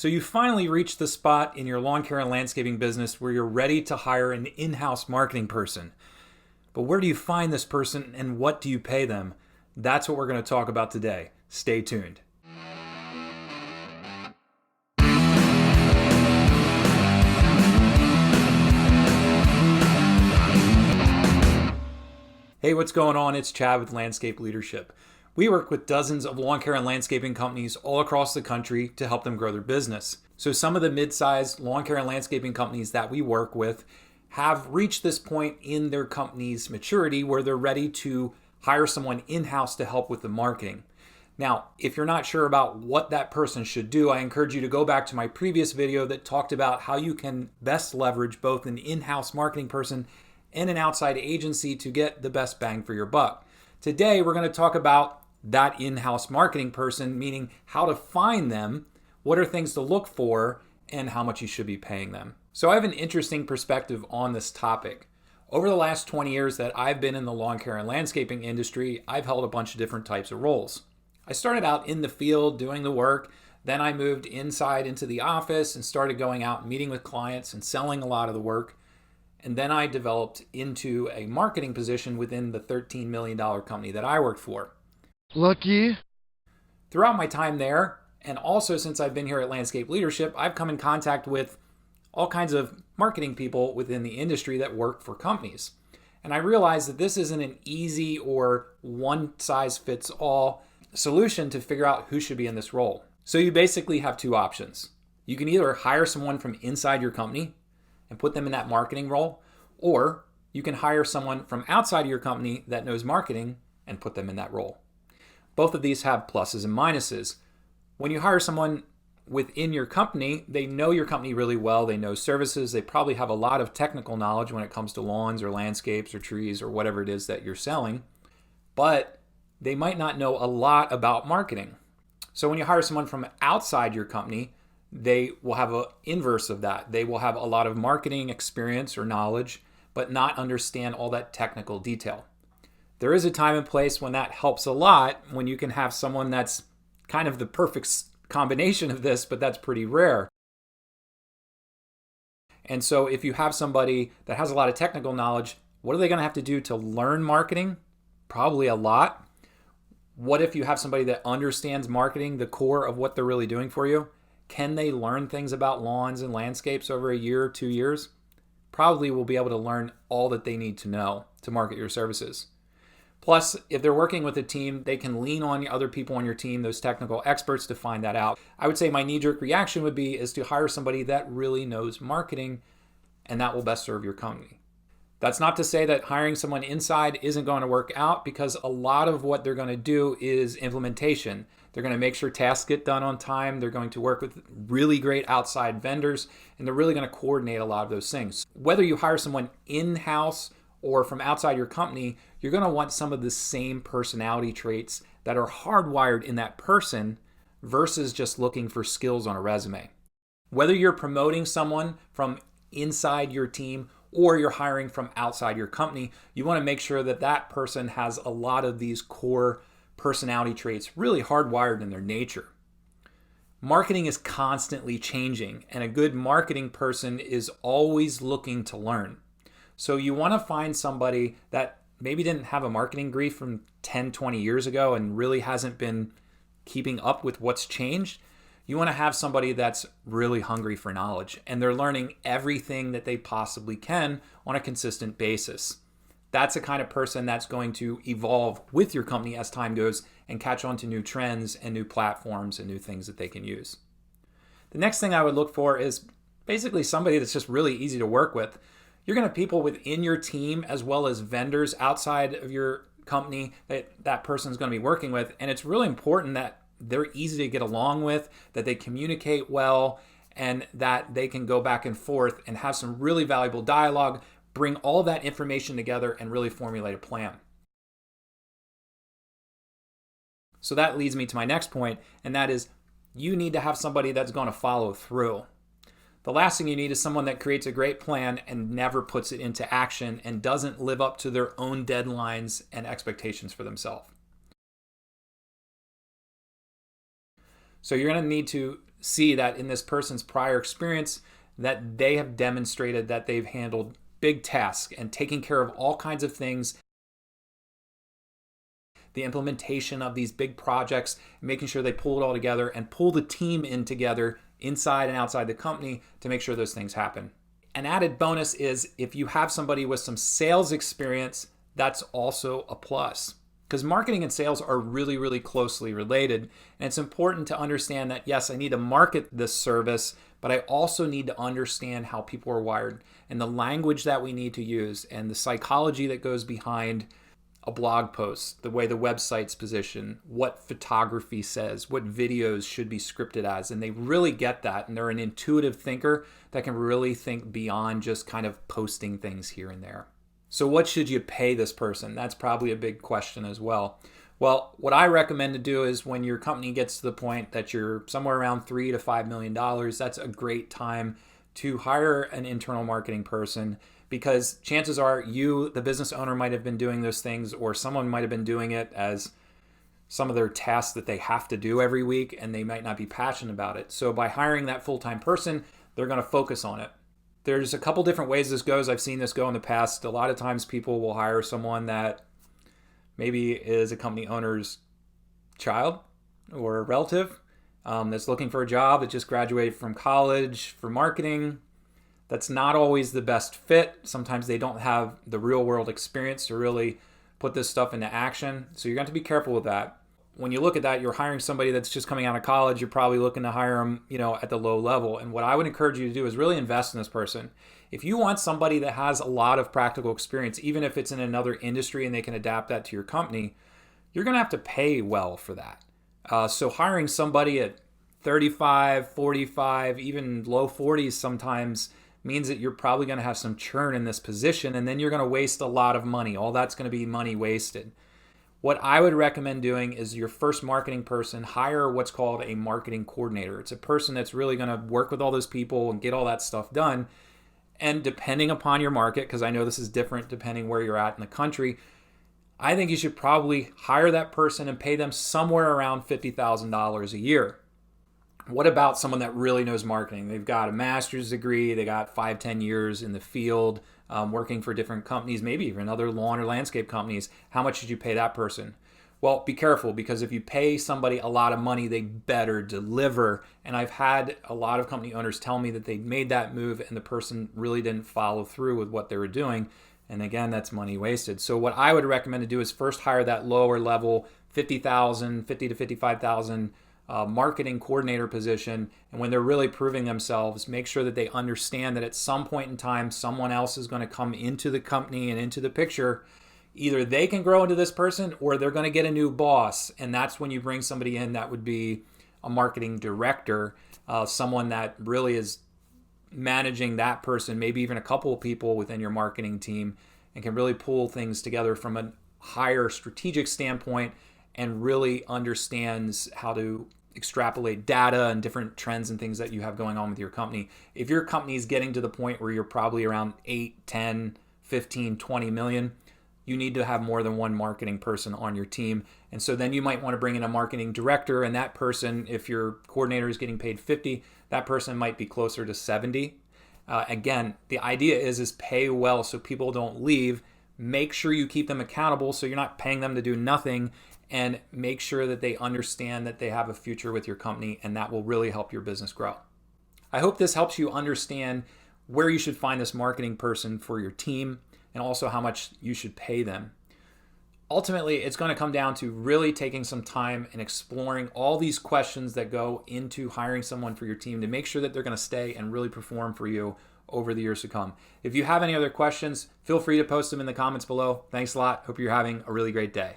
So you finally reached the spot in your lawn care and landscaping business where you're ready to hire an in-house marketing person. But where do you find this person and what do you pay them? That's what we're going to talk about today. Stay tuned. Hey, what's going on? It's Chad with Landscape Leadership. We work with dozens of lawn care and landscaping companies all across the country to help them grow their business. So some of the mid-sized lawn care and landscaping companies that we work with have reached this point in their company's maturity where they're ready to hire someone in-house to help with the marketing. Now, if you're not sure about what that person should do, I encourage you to go back to my previous video that talked about how you can best leverage both an in-house marketing person and an outside agency to get the best bang for your buck. Today, we're going to talk about that in-house marketing person, meaning how to find them, what are things to look for, and how much you should be paying them. So I have an interesting perspective on this topic. Over the last 20 years that I've been in the lawn care and landscaping industry, I've held a bunch of different types of roles. I started out in the field doing the work, then I moved inside into the office and started going out and meeting with clients and selling a lot of the work. And then I developed into a marketing position within the $13 million company that I worked for. Lucky. Throughout my time there, and also since I've been here at Landscape Leadership, I've come in contact with all kinds of marketing people within the industry that work for companies. And I realized that this isn't an easy or one-size-fits-all solution to figure out who should be in this role. So you basically have two options. You can either hire someone from inside your company and put them in that marketing role, or you can hire someone from outside of your company that knows marketing and put them in that role. Both of these have pluses and minuses. When you hire someone within your company, they know your company really well, they know services, they probably have a lot of technical knowledge when it comes to lawns or landscapes or trees or whatever it is that you're selling, but they might not know a lot about marketing. So when you hire someone from outside your company, they will have an inverse of that. They will have a lot of marketing experience or knowledge, but not understand all that technical detail. There is a time and place when that helps a lot, when you can have someone that's kind of the perfect combination of this, but that's pretty rare. And so if you have somebody that has a lot of technical knowledge, what are they going to have to do to learn marketing? Probably a lot. What if you have somebody that understands marketing, the core of what they're really doing for you? Can they learn things about lawns and landscapes over a year or 2 years? Probably will be able to learn all that they need to know to market your services. Plus, if they're working with a team, they can lean on other people on your team, those technical experts, to find that out. I would say my knee-jerk reaction would be is to hire somebody that really knows marketing, and that will best serve your company. That's not to say that hiring someone inside isn't going to work out, because a lot of what they're going to do is implementation. They're going to make sure tasks get done on time. They're going to work with really great outside vendors, and they're really going to coordinate a lot of those things. Whether you hire someone in-house or from outside your company, you're going to want some of the same personality traits that are hardwired in that person versus just looking for skills on a resume. Whether you're promoting someone from inside your team or you're hiring from outside your company, you want to make sure that that person has a lot of these core personality traits really hardwired in their nature. Marketing is constantly changing, and a good marketing person is always looking to learn. So you want to find somebody that maybe didn't have a marketing brief from 10, 20 years ago and really hasn't been keeping up with what's changed. You want to have somebody that's really hungry for knowledge and they're learning everything that they possibly can on a consistent basis. That's the kind of person that's going to evolve with your company as time goes and catch on to new trends and new platforms and new things that they can use. The next thing I would look for is basically somebody that's just really easy to work with. You're going to have people within your team as well as vendors outside of your company that person's going to be working with. And it's really important that they're easy to get along with, that they communicate well, and that they can go back and forth and have some really valuable dialogue, bring all that information together and really formulate a plan. So that leads me to my next point, and that is you need to have somebody that's going to follow through. The last thing you need is someone that creates a great plan and never puts it into action and doesn't live up to their own deadlines and expectations for themselves. So you're going to need to see that in this person's prior experience that they have demonstrated that they've handled big tasks and taking care of all kinds of things, the implementation of these big projects, making sure they pull it all together and pull the team in together inside and outside the company to make sure those things happen. An added bonus is if you have somebody with some sales experience, that's also a plus. Because marketing and sales are really, really closely related. And it's important to understand that, yes, I need to market this service, but I also need to understand how people are wired and the language that we need to use and the psychology that goes behind a blog post, the way the website's positioned, what photography says, what videos should be scripted as. And they really get that. And they're an intuitive thinker that can really think beyond just kind of posting things here and there. So what should you pay this person? That's probably a big question as well. Well, what I recommend to do is when your company gets to the point that you're somewhere around $3 to $5 million, that's a great time to hire an internal marketing person, because chances are you, the business owner, might have been doing those things, or someone might have been doing it as some of their tasks that they have to do every week, and they might not be passionate about it. So by hiring that full-time person, they're going to focus on it. There's a couple different ways this goes. I've seen this go in the past. A lot of times people will hire someone that maybe is a company owner's child or a relative that's looking for a job, that just graduated from college for marketing. That's not always the best fit. Sometimes they don't have the real world experience to really put this stuff into action. So you're going to have to be careful with that. When you look at that, you're hiring somebody that's just coming out of college. You're probably looking to hire them, at the low level. And what I would encourage you to do is really invest in this person. If you want somebody that has a lot of practical experience, even if it's in another industry and they can adapt that to your company, you're going to have to pay well for that. So hiring somebody at 35, 45, even low 40s sometimes means that you're probably going to have some churn in this position, and then you're going to waste a lot of money. All that's going to be money wasted. What I would recommend doing is your first marketing person, hire what's called a marketing coordinator. It's a person that's really going to work with all those people and get all that stuff done. And depending upon your market, because I know this is different depending where you're at in the country, I think you should probably hire that person and pay them somewhere around $50,000 a year. What about someone that really knows marketing? They've got a master's degree, they got 5-10 years in the field, working for different companies, maybe even other lawn or landscape companies. How much should you pay that person? Well, be careful, because if you pay somebody a lot of money, they better deliver. And I've had a lot of company owners tell me that they made that move and the person really didn't follow through with what they were doing. And again, that's money wasted. So what I would recommend to do is first hire that lower level, $50,000 to $55,000 marketing coordinator position. And when they're really proving themselves, make sure that they understand that at some point in time, someone else is going to come into the company and into the picture. Either they can grow into this person or they're going to get a new boss. And that's when you bring somebody in that would be a marketing director, someone that really is managing that person, maybe even a couple of people within your marketing team, and can really pull things together from a higher strategic standpoint and really understands how to extrapolate data and different trends and things that you have going on with your company. If your company is getting to the point where you're probably around 8, 10, 15, 20 million, you need to have more than one marketing person on your team. And so then you might want to bring in a marketing director, and that person, if your coordinator is getting paid 50, that person might be closer to 70. Again, the idea is pay well so people don't leave. Make sure you keep them accountable so you're not paying them to do nothing, and make sure that they understand that they have a future with your company, and that will really help your business grow. I hope this helps you understand where you should find this marketing person for your team and also how much you should pay them. Ultimately, it's going to come down to really taking some time and exploring all these questions that go into hiring someone for your team to make sure that they're going to stay and really perform for you over the years to come. If you have any other questions, feel free to post them in the comments below. Thanks a lot. Hope you're having a really great day.